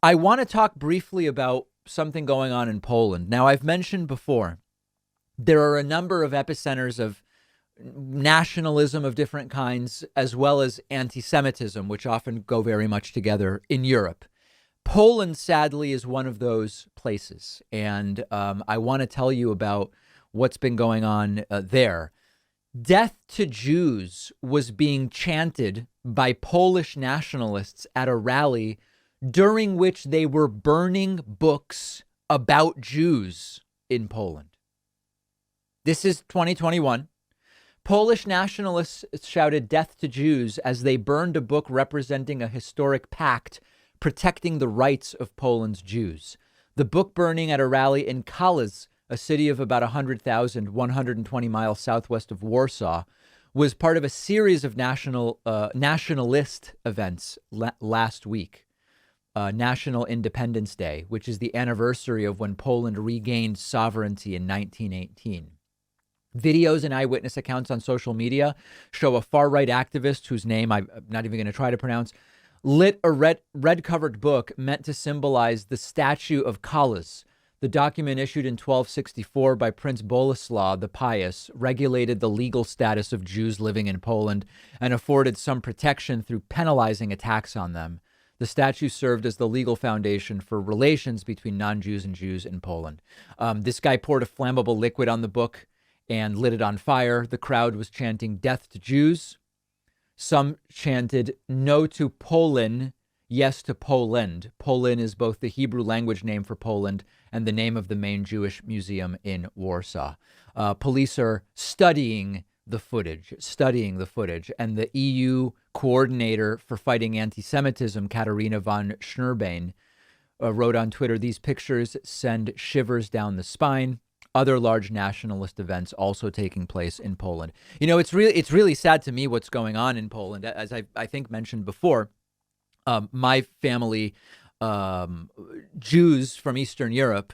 I want to talk briefly about something going on in Poland. Now, I've mentioned before, there are a number of epicenters of nationalism of different kinds, as well as anti-Semitism, which often go very much together in Europe. Poland, sadly, is one of those places. And I want to tell you about what's been going on there. Death to Jews was being chanted by Polish nationalists at a rally during which they were burning books about Jews in Poland. This is 2021. Polish nationalists shouted death to Jews as they burned a book representing a historic pact protecting the rights of Poland's Jews. The book burning at a rally in Kalisz, a city of about 100,000, 120 miles southwest of Warsaw, was part of a series of nationalist events last week. National Independence Day, which is the anniversary of when Poland regained sovereignty in 1918. Videos and eyewitness accounts on social media show a far-right activist whose name I'm not even going to try to pronounce, lit a red-covered book meant to symbolize the statue of Kalisz. The document, issued in 1264 by Prince Boleslaw the Pious, regulated the legal status of Jews living in Poland and afforded some protection through penalizing attacks on them. The statue served as the legal foundation for relations between non-Jews and Jews in Poland. This guy poured a flammable liquid on the book and lit it on fire. The crowd was chanting death to Jews. Some chanted no to Poland, yes to Poland. Poland is both the Hebrew language name for Poland and the name of the main Jewish museum in Warsaw. Police are studying the footage, and the EU coordinator for fighting anti-Semitism, Katarina von Schnurbein, wrote on Twitter, "These pictures send shivers down the spine." Other large nationalist events also taking place in Poland. You know, it's really sad to me what's going on in Poland. As I think mentioned before, my family, Jews from Eastern Europe,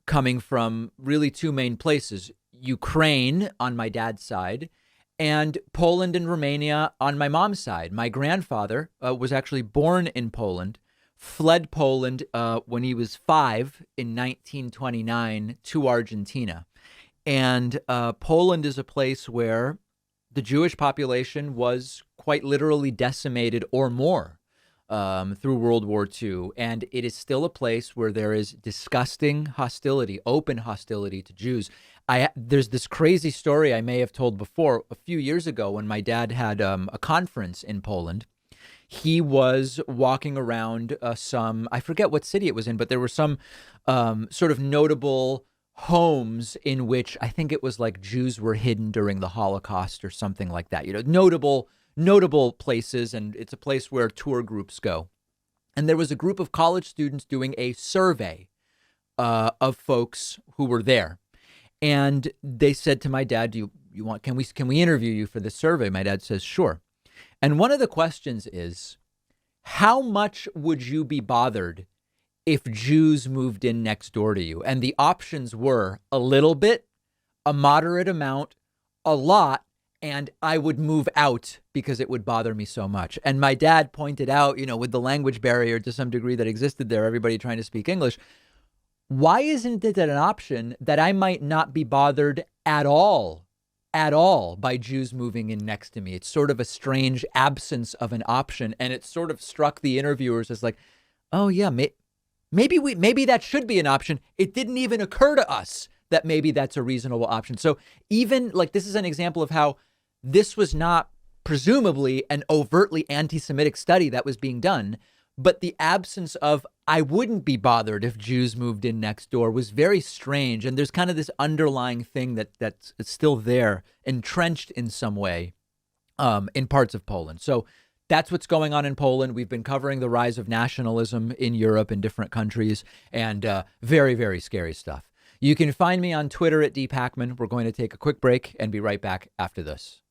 coming from really two main places: Ukraine on my dad's side, and Poland and Romania on my mom's side. My grandfather was actually born in Poland, fled Poland when he was 5 in 1929 to Argentina. And Poland is a place where the Jewish population was quite literally decimated or more through World War II. And it is still a place where there is disgusting hostility, open hostility to Jews. There's this crazy story I may have told before. A few years ago, when my dad had a conference in Poland, he was walking around I forget what city it was in, but there were some sort of notable homes in which I think it was like Jews were hidden during the Holocaust or something like that. You know, notable places, and it's a place where tour groups go. And there was a group of college students doing a survey of folks who were there. And they said to my dad, "Do you want? Can we interview you for this survey?" My dad says, "Sure." And one of the questions is, how much would you be bothered if Jews moved in next door to you? And the options were a little bit, a moderate amount, a lot, and I would move out because it would bother me so much. And my dad pointed out, you know, with the language barrier to some degree that existed there, everybody trying to speak English, why isn't it an option that I might not be bothered at all by Jews moving in next to me? It's sort of a strange absence of an option. And it sort of struck the interviewers as like, oh yeah, maybe that should be an option. It didn't even occur to us that maybe that's a reasonable option. So even like, this is an example of how this was not presumably an overtly anti-Semitic study that was being done, but the absence of I wouldn't be bothered if Jews moved in next door was very strange. And there's kind of this underlying thing that's still there, entrenched in some way in parts of Poland. So that's what's going on in Poland. We've been covering the rise of nationalism in Europe in different countries, and very, very scary stuff. You can find me on Twitter at @dpacman. We're going to take a quick break and be right back after this.